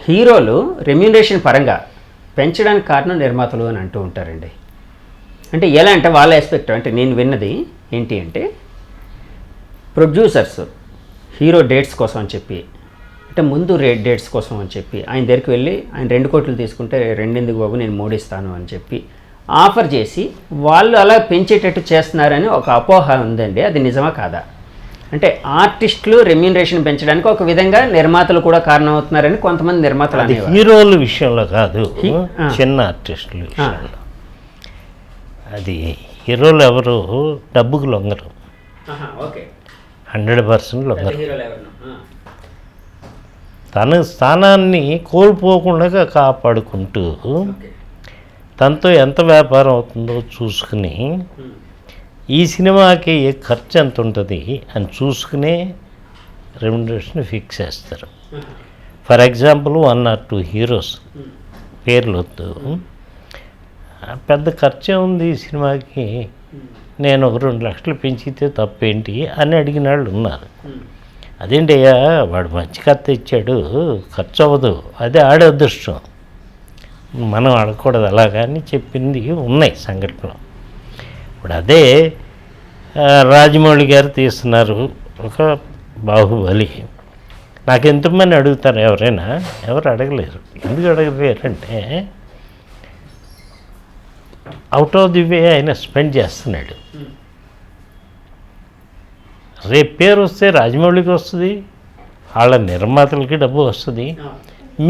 హీరోలు రెమ్యూనరేషన్ పరంగా పెంచడానికి కారణం నిర్మాతలు అని అంటూ ఉంటారండి. అంటే ఎలా అంటే వాళ్ళ ఎస్పెక్ట్ అంటే నేను విన్నది ఏంటి అంటే ప్రొడ్యూసర్స్ హీరో డేట్స్ కోసం అని చెప్పి అంటే ముందు డేట్స్ కోసం అని చెప్పి ఆయన దగ్గరికి వెళ్ళి ఆయన 2 కోట్లు తీసుకుంటే 2 ఎందుకు బాబు నేను 3 ఇస్తాను అని చెప్పి ఆఫర్ చేసి వాళ్ళు అలా పెంచేటట్టు చేస్తున్నారని ఒక అపోహ ఉందండి. అది నిజమా కాదా? అంటే ఆర్టిస్టులు రెమ్యూనరేషన్ పెంచడానికి ఒక విధంగా నిర్మాతలు కూడా కారణం అవుతున్నారని కొంతమంది నిర్మాతలు అది హీరోల విషయంలో కాదు, చిన్న ఆర్టిస్టుల విషయంలో. అది హీరోలు ఎవరు డబ్బుకు లొంగరు, 100% లొంగరు. తన స్థానాన్ని కోల్పోకుండా కాపాడుకుంటూ తనతో ఎంత వ్యాపారం అవుతుందో చూసుకుని ఈ సినిమాకి ఏ ఖర్చు ఎంత ఉంటుంది అని చూసుకునే రెమ్యునరేషన్ ఫిక్స్ చేస్తారు. ఫర్ ఎగ్జాంపుల్ 1 or 2 హీరోస్ పేర్లు వద్దు, పెద్ద ఖర్చే ఉంది ఈ సినిమాకి, నేను ఒక 2 లక్షలు పెంచితే తప్పేంటి అని అడిగిన వాళ్ళు ఉన్నారు. అదేంటి అయ్యా వాడు మంచి కథ ఇచ్చాడు, ఖర్చు అవ్వదు, అదే ఆడే అదృష్టం, మనం అడగకూడదు అలాగని చెప్పింది ఉన్నాయి సంఘటనలు. ఇప్పుడు అదే రాజమౌళి గారు తీస్తున్నారు ఒక బాహుబలి, నాకు ఎంతమంది అడుగుతారు ఎవరైనా? ఎవరు అడగలేరు. ఎందుకు అడగలేరు అంటే అవుట్ ఆఫ్ ది వే ఆయన స్పెండ్ చేస్తున్నాడు. రేపు పేరు వస్తే రాజమౌళికి వస్తుంది, వాళ్ళ నిర్మాతలకి డబ్బు వస్తుంది,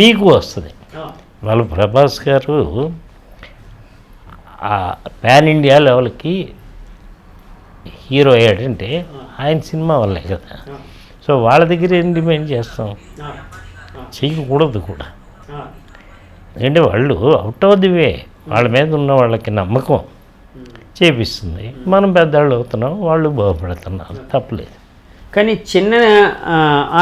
మీకు వస్తుంది. వాళ్ళు ప్రభాస్ గారు పాన్ ఇండియా లెవెల్కి హీరో అయ్యాడంటే ఆయన సినిమా వల్లే కదా. సో వాళ్ళ దగ్గర ఏం డిమాండ్ చేస్తాం? చేయకూడదు కూడా. ఎందుకంటే వాళ్ళు అవుట్ ఆఫ్ ది వే వాళ్ళ మీద ఉన్న వాళ్ళకి నమ్మకం చేపిస్తుంది. మనం పెద్దవాళ్ళు అవుతున్నాం, వాళ్ళు బాగుపడుతున్నారు, తప్పలేదు. కానీ చిన్న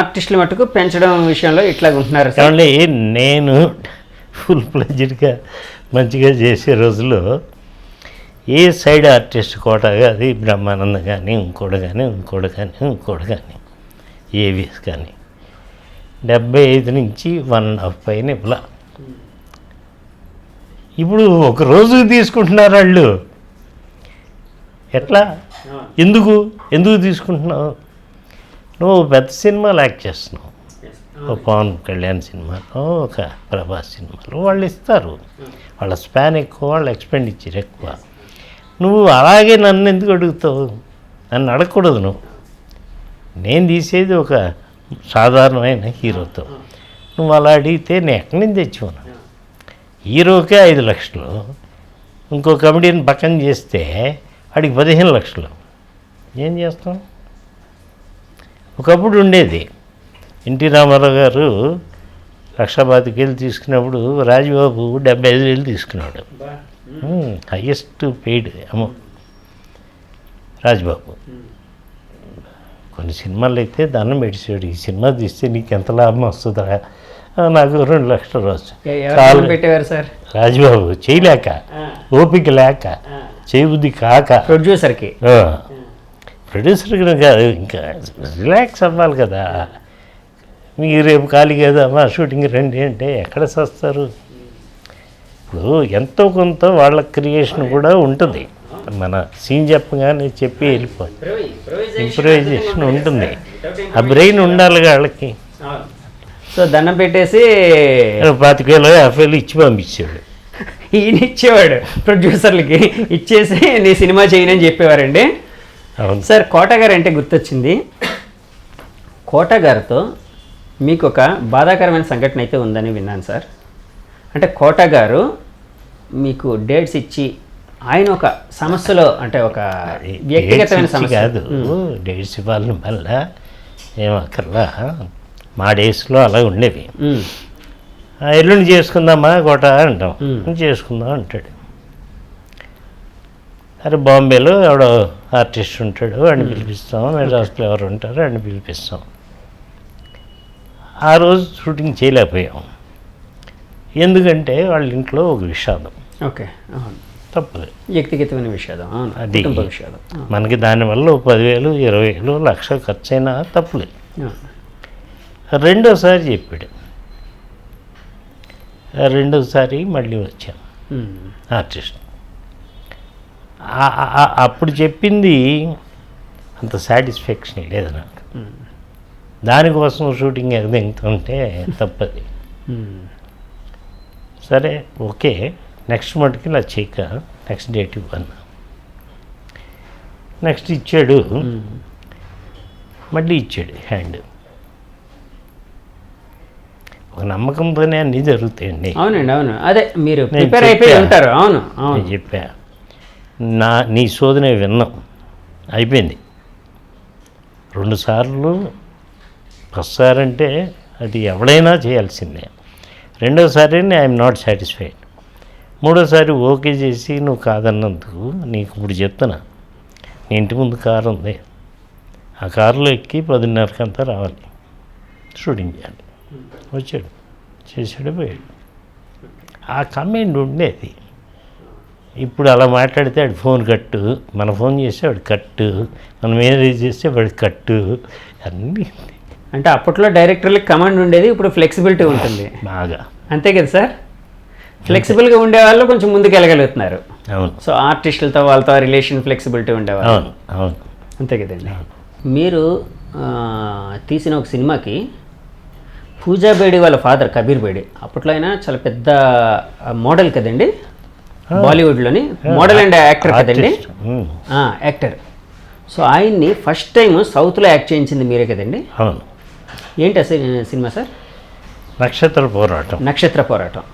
ఆర్టిస్టుల మటుకు పెంచడం విషయంలో ఇట్లా ఉంటున్నారు. కాబట్టి నేను ఫుల్ ప్లెజ్డ్గా మంచిగా చేసే రోజుల్లో ఏ సైడ్ ఆర్టిస్ట్ కోటగా అది బ్రహ్మానందం కానీ ఇంకోటి కానీ ఏవిఎస్ కానీ 75 నుంచి 1.5 పైన ఇవ్వలా. ఇప్పుడు ఒక రోజుకి తీసుకుంటున్నారు వాళ్ళు. ఎట్లా? ఎందుకు తీసుకుంటున్నావు? నువ్వు పెద్ద సినిమాలు యాక్ట్ చేస్తున్నావు, ఒక పవన్ కళ్యాణ్ సినిమాలో, ఒక ప్రభాస్ సినిమాలో వాళ్ళు ఇస్తారు. వాళ్ళ స్పాన్ ఎక్కువ, వాళ్ళ ఎక్స్పెండిచర్ ఎక్కువ. నువ్వు అలాగే నన్ను ఎందుకు అడుగుతావు? నన్ను అడగకూడదు. నేను తీసేది ఒక సాధారణమైన హీరోతో, నువ్వు అలా అడిగితే నేను ఎక్కడి నుంచి తెచ్చుకోను. హీరోకే 5 లక్షలు, ఇంకో కమెడియన్ పక్కన చేస్తే వాడికి 15 లక్షలు. ఏం చేస్తాం? ఒకప్పుడు ఉండేది. ఎన్టీ రామారావు గారు 1,25,000 తీసుకున్నప్పుడు రాజబాబు 75,000 తీసుకున్నాడు. Highest paid amount Rajababu. కొన్ని సినిమాలు అయితే దండం పెట్టేసాడు, ఈ సినిమా తీస్తే నీకు ఎంత లాభం వస్తుందా? నాకు 2 లక్షలు రావచ్చు. పెట్టేవారు సార్ రాజబాబు. చేయలేక, ఓపిక లేక, చేయబుద్ధి కాక ప్రొడ్యూసర్కి కాదు, ఇంకా రిలాక్స్ అవ్వాలి కదా. మీకు రేపు ఖాళీ కదా మా షూటింగ్ రండి అంటే ఎక్కడ చేస్తారు? ఇప్పుడు ఎంతో కొంత వాళ్ళ క్రియేషన్ కూడా ఉంటుంది. మన సీన్ చెప్పగానే చెప్పి వెళ్ళిపోయి ఇంప్రూవైజేషన్ ఉంటుంది. ఆ బ్రెయిన్ ఉండాలి వాళ్ళకి. సో దండం పెట్టేసి 25,000 50,000 ఇచ్చి పంపించాడు. ఈయన ఇచ్చేవాడు ప్రొడ్యూసర్లకి, ఇచ్చేసి నీ సినిమా చేయనని చెప్పేవారండి. అవును సార్. కోట గారు అంటే గుర్తొచ్చింది. కోట గారితో మీకు ఒక బాధాకరమైన సంఘటన అయితే ఉందని విన్నాను సార్. అంటే కోట గారు మీకు డేట్స్ ఇచ్చి ఆయన ఒక సమస్యలో అంటే ఒక వ్యక్తిగతమైన సమస్య కాదు, డేట్స్ ఇవ్వాలని వల్ల ఏమక్కర్లా. మా డేస్లో అలా ఉండేవి. ఎల్లుండి చేసుకుందామా కోట అంటాం, చేసుకుందాం అంటాడు. అరే బాంబేలో ఎవడో ఆర్టిస్ట్ ఉంటాడు, వాడిని పిలిపిస్తాం. మెడ్రాస్లో ఎవరు ఉంటారో వాడిని పిలిపిస్తాం. ఆ రోజు షూటింగ్ చేయలేకపోయాం. ఎందుకంటే వాళ్ళ ఇంట్లో ఒక విషాదం. ఓకే, తప్పదు, వ్యక్తిగతమైన విషాదం. అది మనకి దానివల్ల 10,000 20,000 1,00,000 ఖర్చు అయినా తప్పలేదు. రెండోసారి చెప్పాడు, రెండోసారి మళ్ళీ వచ్చాను ఆర్టిస్ట్. అప్పుడు చెప్పింది అంత సాటిస్ఫాక్షన్ లేదు నాకు. దానికోసం షూటింగ్ ఎగదింగుతుంటే తప్పది. సరే ఓకే, నెక్స్ట్ మటుకి ఇలా చేయక నెక్స్ట్ డేట్ ఇవ్వను. నెక్స్ట్ ఇచ్చాడు, మళ్ళీ ఇచ్చాడు హ్యాండ్. ఒక నమ్మకంతోనే అన్నీ జరుగుతాయండి. అవునండి, అవును, అదే మీరు ప్రిపేర్ అయిపోయి ఉంటారు. అవును నేను చెప్పా, నీ శోధన విన్నాం, అయిపోయింది. 2 సార్లు, ఫస్ట్ సార్ అంటే అది ఎవడైనా చేయాల్సిందే. రెండోసారి ఐఎమ్ నాట్ సాటిస్ఫైడ్. మూడోసారి ఓకే చేసి నువ్వు కాదన్నందుకు నీకు ఇప్పుడు చెప్తున్నా, నీ ఇంటి ముందు కారు ఉంది, ఆ కారులో ఎక్కి 10:30కి అంతా రావాలి, షూటింగ్ చేయాలి. వచ్చాడు, చేసాడు, పోయాడు. ఆ కమెంట్ ఉండేది. ఇప్పుడు అలా మాట్లాడితే వాడు ఫోన్ కట్టు, మన ఫోన్ చేస్తే వాడు కట్టు, మనం మేనేజ్ చేస్తే వాడు కట్టు, అన్నీ. అంటే అప్పట్లో డైరెక్టర్లకి కమాండ్ ఉండేది, ఇప్పుడు ఫ్లెక్సిబిలిటీ ఉంటుంది బాగా. అంతే కదా సార్? ఫ్లెక్సిబుల్గా ఉండేవాళ్ళు కొంచెం ముందుకు వెళ్ళగలుగుతున్నారు. అవును. సో ఆర్టిస్టులతో వాళ్ళతో రిలేషన్ ఫ్లెక్సిబిలిటీ ఉండేవాళ్ళు. అవును, అవును, అంతే కదండి. మీరు తీసిన ఒక సినిమాకి పూజా బేడి వాళ్ళ ఫాదర్ కబీర్ బేడి, అప్పట్లో అయినా చాలా పెద్ద మోడల్ కదండి, బాలీవుడ్లోని మోడల్ అండ్ యాక్టర్ కదండి, యాక్టర్. సో ఆయన్ని ఫస్ట్ టైం సౌత్లో యాక్ట్ చేయించింది మీరే కదండి? అవును. ఏంటి సినిమా సార్? నక్షత్ర పోరాటం. నక్షత్ర పోరాటం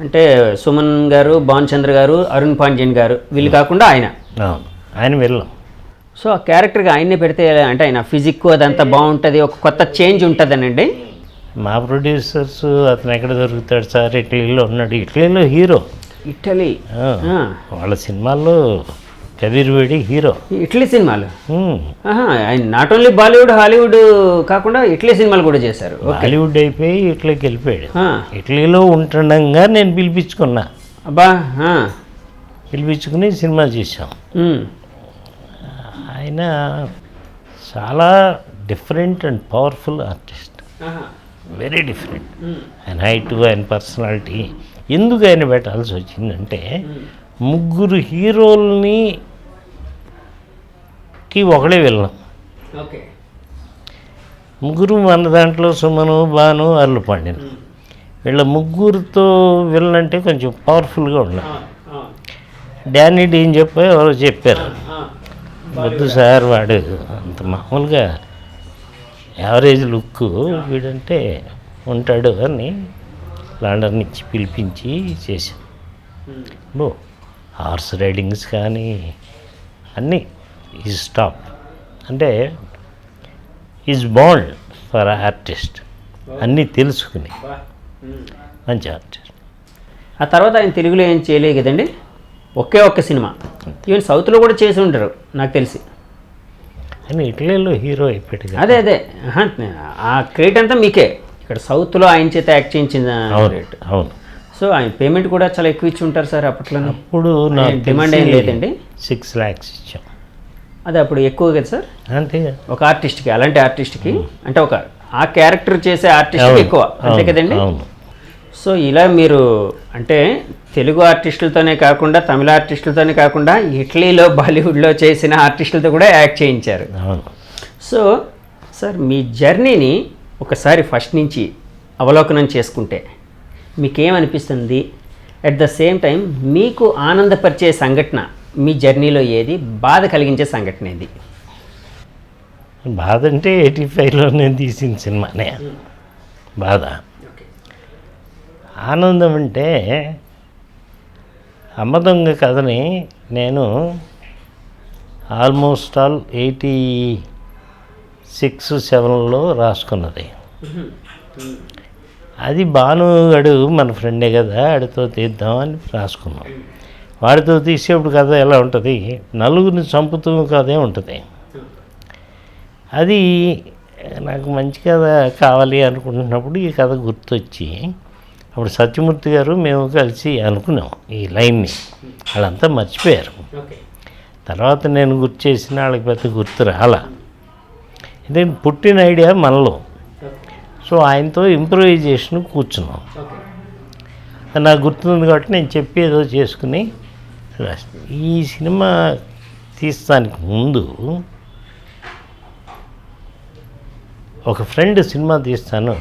అంటే సుమన్ గారు, భాన్ చంద్ర గారు, అరుణ్ పాండ్యన్ గారు, వీళ్ళు కాకుండా ఆయన. అవును, ఆయన వెళ్ళాం. సో ఆ క్యారెక్టర్గా ఆయన్నే పెడితే అంటే ఆయన ఫిజిక్ అదంతా బాగుంటుంది, ఒక కొత్త చేంజ్ ఉంటుందనండి. మా ప్రొడ్యూసర్స్ అతను ఎక్కడ దొరుకుతాడు సార్, ఇటలీలో ఉన్నాడు, ఇటలీలో హీరో. ఇటలీ వాళ్ళ సినిమాల్లో కబీర్ బేడి హీరో. ఇటలీ సినిమాలు ఆయన నాట్ ఓన్లీ బాలీవుడ్, హాలీవుడ్ కాకుండా ఇటలీ సినిమాలు కూడా చేశారు. హాలీవుడ్ అయిపోయి ఇటలీకి వెళ్ళిపోయాడు. ఇటలీలో ఉంటుండగా నేను పిలిపించుకున్నా. అబ్బా, పిలిపించుకుని సినిమా చేసాం. ఆయన చాలా different and powerful artist, very different. ఆయన హైట్, ఆయన పర్సనాలిటీ. ఎందుకు ఆయన పెట్టాల్సి వచ్చిందంటే, 3 హీరోల్ని ఒకడే వెళ్ళాం. 3 మన దాంట్లో సుమను, భాను, అరుణ్ పాండ్యన్. వీళ్ళ 3తో వెళ్ళాలంటే కొంచెం పవర్ఫుల్గా ఉన్నాం. డానీ డీన్ ఎవరో చెప్పారు, వద్దు సార్ వాడు అంత మామూలుగా యావరేజ్ లుక్, వీడంటే ఉంటాడు అని లండన్ నుంచి పిలిపించి చేశాం. హార్స్ రైడింగ్స్ కానీ అన్నీ ఈజ్ టాప్. అంటే ఈజ్ బాండ్ ఫర్ ఆర్టిస్ట్, అన్నీ తెలుసుకుని మంచి ఆర్టిస్ట్. ఆ తర్వాత ఆయన తెలుగులో ఏం చేయలేదు కదండి, ఒకే ఒక్క సినిమా. ఈవెన్ సౌత్లో కూడా చేసి ఉంటారు నాకు తెలిసి. ఆయన ఇటలీలో హీరో అయిపోయాడు. అదే ఆ క్రెడిట్ అంతా మీకే. ఇక్కడ సౌత్లో ఆయన చేత యాక్ట్ చేయించిన క్రెడిట్. అవును. సో ఆయన పేమెంట్ కూడా చాలా ఎక్కువ ఇచ్చి ఉంటారు సార్ అప్పట్లో. అప్పుడు డిమాండ్ ఏం లేదండి. 6 lakhs ఇచ్చాం. అదే అప్పుడు ఎక్కువ కదా సార్? అంతే. ఒక ఆర్టిస్ట్కి, అలాంటి ఆర్టిస్ట్కి అంటే ఒక ఆ క్యారెక్టర్ చేసే ఆర్టిస్ట్కి ఎక్కువ, అంతే కదండి? అవును. సో ఇలా మీరు అంటే తెలుగు ఆర్టిస్టులతోనే కాకుండా, తమిళ ఆర్టిస్టులతోనే కాకుండా, ఇటలీలో, బాలీవుడ్లో చేసిన ఆర్టిస్టులతో కూడా యాక్ట్ చేయించారు. సో సార్ మీ జర్నీని ఒకసారి ఫస్ట్ నుంచి అవలోకనం చేసుకుంటే మీకేమనిపిస్తుంది? అట్ ద సేమ్ టైం మీకు ఆనందపరిచే సంఘటన మీ జర్నీలో ఏది, బాధ కలిగించే సంఘటన ఏది? బాధ అంటే 85లో నేను తీసిన సినిమానే బాధ. ఆనందం అంటే అమ్మదొంగ కథని నేను ఆల్మోస్ట్ ఆల్ 86-87లో రాసుకున్నది. అది భానుగాడు మన ఫ్రెండే కదా, ఆడితో తీద్దామని రాసుకున్నాం. వాడితో తీసేప్పుడు కథ ఎలా ఉంటుంది, నలుగురిని చంపుతూ కథే ఉంటుంది. అది నాకు మంచి కథ కావాలి అనుకుంటున్నప్పుడు ఈ కథ గుర్తొచ్చి, అప్పుడు సత్యమూర్తి గారు మేము కలిసి అనుకున్నాం ఈ లైన్ని. వాళ్ళంతా మర్చిపోయారు. తర్వాత నేను గుర్తు చేసిన వాళ్ళకి పెద్ద గుర్తు రాలా. ఇది పుట్టిన ఐడియా మనలో. సో ఆయనతో ఇంప్రూవైజేషన్ కూర్చున్నాం. అది నాకు గుర్తుంది కాబట్టి నేను చెప్పి ఏదో చేసుకుని రాస్తాను. ఈ సినిమా తీస్తానికి ముందు ఒక ఫ్రెండ్ సినిమా తీస్తాను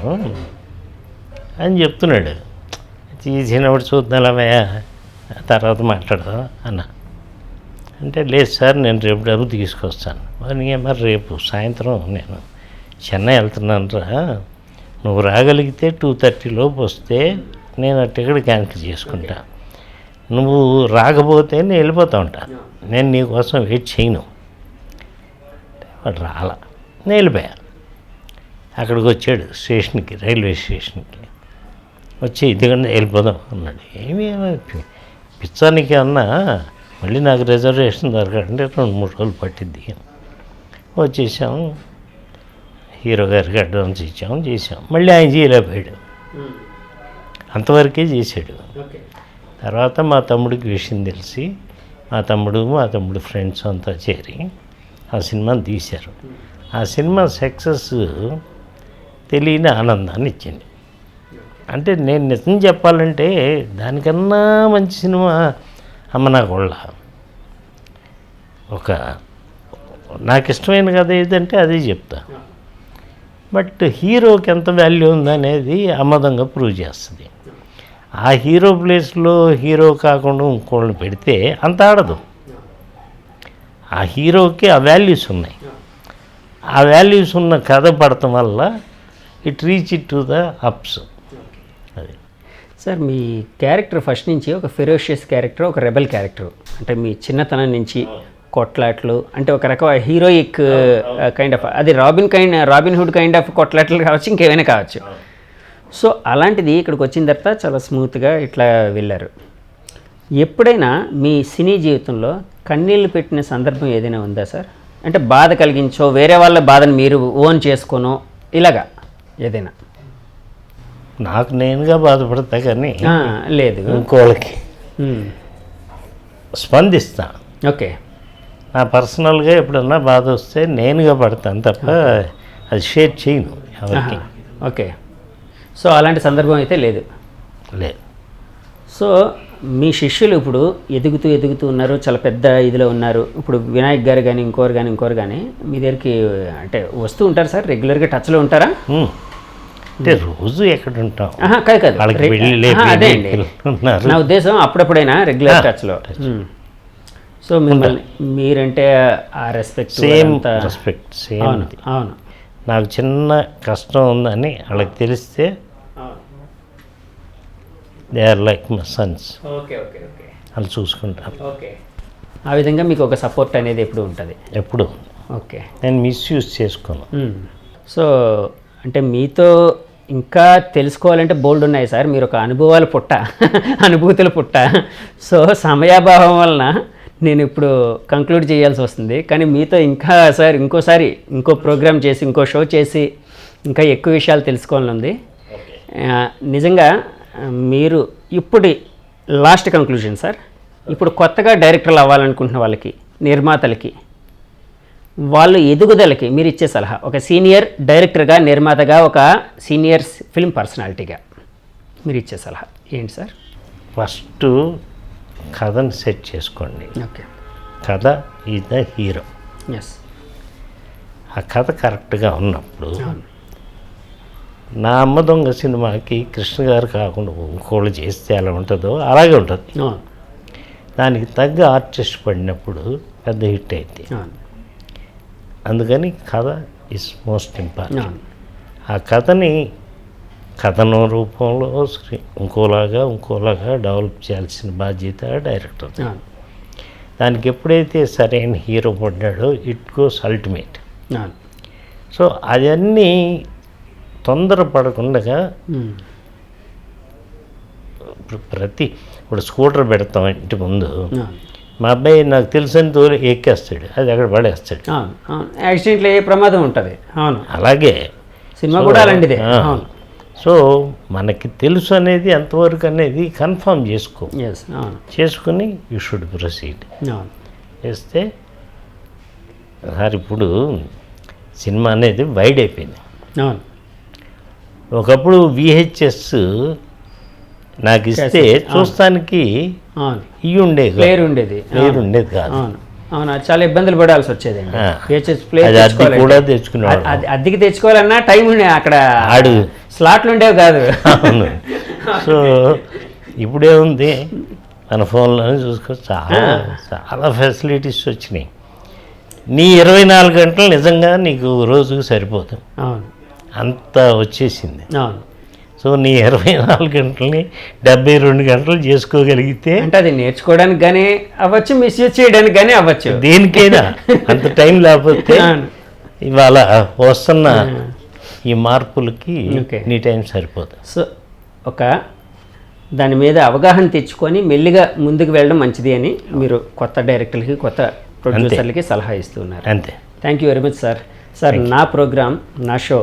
అని చెప్తున్నాడు. తీసినప్పుడు చూద్దామయ్యా, తర్వాత మాట్లాడదాం అన్న. అంటే లేదు సార్, నేను రేపు డబ్బు తీసుకొస్తాను. మరి రేపు సాయంత్రం నేను చెన్నై వెళ్తున్నాను రా, నువ్వు రాగలిగితే 2:30 లోపు వస్తే నేను ఆ టికెట్ క్యాన్సిల్ చేసుకుంటా. నువ్వు రాకపోతే నేను వెళ్ళిపోతా ఉంటా, నేను నీకోసం వెయిట్ చేయను. వాడు రాలా, నేను వెళ్ళిపోయా. అక్కడికి వచ్చాడు స్టేషన్కి, రైల్వే స్టేషన్కి వచ్చి ఇదిగండి వెళ్ళిపోదాం అన్నాడు. ఏమీ పిచ్చానికి అన్నా, మళ్ళీ నాకు రిజర్వేషన్ దొరకంటే 2-3 రోజులు పట్టిద్ది. వచ్చేసాము, హీరో గారికి అడ్వాన్స్ ఇచ్చాము, చేసాం. మళ్ళీ ఆయన చేయలేకపోయాడు, అంతవరకే చేశాడు. తర్వాత మా తమ్ముడికి విషయం తెలిసి మా తమ్ముడు ఫ్రెండ్స్ అంతా చేరి ఆ సినిమాని తీశారు. ఆ సినిమా సక్సెస్ తెలియని ఆనందాన్ని ఇచ్చింది. అంటే నేను నిజం చెప్పాలంటే దానికన్నా మంచి సినిమా అమ్మ నా గొళ్ళ. నాకు ఇష్టమైన కథ ఏదంటే అదే చెప్తా. బట్ హీరోకి ఎంత వాల్యూ ఉందనేది అమ్మదంగా ప్రూవ్ చేస్తుంది. ఆ హీరో ప్లేస్లో హీరో కాకుండా ఇంకోళ్ళని పెడితే అంత ఆడదు. ఆ హీరోకి ఆ వాల్యూస్ ఉన్నాయి. ఆ వాల్యూస్ ఉన్న కథ పడటం వల్ల it reach it to the ups. అది సార్, మీ క్యారెక్టర్ ఫస్ట్ నుంచి ఒక ఫెరోషియస్ క్యారెక్టర్, ఒక రెబెల్ క్యారెక్టర్. అంటే మీ చిన్నతనం నుంచి కొట్లాట్లు, అంటే ఒక రకమైన హీరోయిక్ కైండ్ ఆఫ్, అది రాబిన్ హుడ్ కైండ్ ఆఫ్ కొట్లాట్లు కావచ్చు, ఇంకేమైనా కావచ్చు. సో అలాంటిది ఇక్కడికి వచ్చిన తర్వాత చాలా స్మూత్గా ఇట్లా వెళ్ళారు. ఎప్పుడైనా మీ సినీ జీవితంలో కన్నీళ్ళు పెట్టిన సందర్భం ఏదైనా ఉందా సార్? అంటే బాధ కలిగించో, వేరే వాళ్ళ బాధను మీరు ఓన్ చేసుకోనో, ఇలాగా ఏదైనా? నాకు నేనుగా బాధపడతా కానీ లేదు, ఇంకోళ్ళకి స్పందిస్తా. ఓకే. నా పర్సనల్గా ఎప్పుడన్నా బాధ వస్తే నేనుగా పడతాను తప్ప అది షేర్ చేయను ఎవరికి. ఓకే. సో అలాంటి సందర్భం అయితే లేదు. సో మీ శిష్యులు ఇప్పుడు ఎదుగుతూ ఉన్నారు, చాలా పెద్ద ఇదిలో ఉన్నారు. ఇప్పుడు వినాయక్ గారు కానీ ఇంకోరు కానీ మీ దగ్గరికి అంటే వస్తూ ఉంటారు సార్? రెగ్యులర్గా టచ్లో ఉంటారా? అంటే రోజు ఎక్కడ ఉంటాం, కాదు అదే అండి నా ఉద్దేశం, అప్పుడప్పుడైనా రెగ్యులర్ టచ్లో. సో మిమ్మల్ని మీరంటే ఆ రెస్పెక్ట్, సేమ్. అవును. నాకు చిన్న కష్టం ఉందని వాళ్ళకి తెలిస్తే they are like my sons. Okay. వాళ్ళు చూసుకుంటారు. ఓకే. ఆ విధంగా మీకు ఒక సపోర్ట్ అనేది ఎప్పుడు ఉంటుంది? ఎప్పుడు. ఓకే. నేను మిస్యూజ్ చేసుకోను. సో అంటే మీతో ఇంకా తెలుసుకోవాలంటే బోల్డ్ ఉన్నాయి సార్. మీరు ఒక అనుభూతుల పుట్ట. సో సమయాభావం వలన నేను ఇప్పుడు కంక్లూడ్ చేయాల్సి వస్తుంది. కానీ మీతో ఇంకా సార్ ఇంకో ప్రోగ్రామ్ చేసి, ఇంకో షో చేసి ఇంకా ఎక్కువ విషయాలు తెలుసుకోవాలని ఉంది. నిజంగా మీరు ఇప్పుడు లాస్ట్ కంక్లూజన్ సార్, ఇప్పుడు కొత్తగా డైరెక్టర్లు అవ్వాలనుకుంటున్న వాళ్ళకి, నిర్మాతలకి, వాళ్ళు ఎదుగుదలకి మీరు ఇచ్చే సలహా, ఒక సీనియర్ డైరెక్టర్గా, నిర్మాతగా, ఒక సీనియర్ ఫిల్మ్ పర్సనాలిటీగా మీరు ఇచ్చే సలహా ఏంటి సార్? ఫస్ట్ కథను సెట్ చేసుకోండి. ఓకే. కథ ఈజ్ ద హీరో. ఎస్. ఆ కథ కరెక్ట్గా ఉన్నప్పుడు, నా అమ్మ దొంగ సినిమాకి కృష్ణ గారు కాకుండా ఇంకోళ్ళు చేస్తే ఎలా ఉంటుందో అలాగే ఉంటుంది. దానికి తగ్గ ఆర్టిస్ట్ పడినప్పుడు పెద్ద హిట్ అయితే. అందుకని కథ ఈజ్ మోస్ట్ ఇంపార్టెంట్. ఆ కథని కథనం రూపంలో ఇంకోలాగా డెవలప్ చేయాల్సిన బాధ్యత డైరెక్టర్. దానికి ఎప్పుడైతే సరైన హీరో పడ్డాడో ఇట్ గోస్ అల్టిమేట్. సో అవన్నీ తొందరపడకుండా ఇప్పుడు స్కూటర్ పెడతాం ఇంటి ముందు, మా అబ్బాయి నాకు తెలిసిన తోలు ఎక్కేస్తాడు, అది అక్కడ పడేస్తాడు. యాక్సిడెంట్లో ఏ ప్రమాదం ఉంటుంది. అవును, అలాగే సినిమా కూడా అలాంటిదే. సో మనకి తెలుసు అనేది ఎంతవరకు అనేది కన్ఫర్మ్ చేసుకుని యూ షుడ్ ప్రొసీడ్ చేస్తే. సార్ ఇప్పుడు సినిమా అనేది వైడ్ అయిపోయింది. ఒకప్పుడు VHS నాకు ఇస్తే చూస్తానికి అవును ఇవి ఉండేవి ప్లేయర్ ఉండేది ప్లేయర్ ఉండేది కాదు. అవును అవును అది చాలా ఇబ్బందులు పడాల్సి వచ్చేది ఆ. ప్లేయర్ అది అద్దె కూడా తెచ్చుకునేవాడు. అద్దెకి తెచ్చుకోవాలన్నా టైం ఉండే అక్కడ ఆడు స్లాట్లు ఉండేవి కాదు. అవును. సో ఇప్పుడే ఉంది మన ఫోన్లోనే చూసుకో, చాలా చాలా ఫెసిలిటీస్ వచ్చినాయి. నీ 24 గంటలు నిజంగా నీకు రోజుకు సరిపోదు, అవును అంత వచ్చేసింది. అవును సో నీ 24 గంటలని 72 గంటలు చేసుకోగలిగితే అంటే అది నేర్చుకోవడానికి కానీ అవ్వచ్చు, మిస్యూజ్ చేయడానికి కానీ అవ్వచ్చు. దేనికైనా అంత టైం లేకపోతే అవును. ఇవాళ వస్తున్న ఈ మార్పులకి ఓకే. నీ టైం సరిపోదు. సో ఒక దాని మీద అవగాహన తెచ్చుకొని మెల్లిగా ముందుకు వెళ్ళడం మంచిది అని మీరు కొత్త డైరెక్టర్లకి కొత్త ప్రొడ్యూసర్లకి సలహా ఇస్తున్నారు. అంతే. Thank you very much sir. Sir నా ప్రోగ్రామ్ నా షో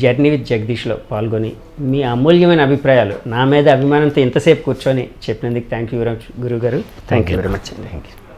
జర్నీ విత్ జగదీష్లో పాల్గొని మీ అమూల్యమైన అభిప్రాయాలు నా మీద అభిమానంతో ఇంతసేపు కూర్చొని చెప్పినందుకు థ్యాంక్ యూ వెరీ మచ్ గురువు గారు. Thank you very much. Thank you.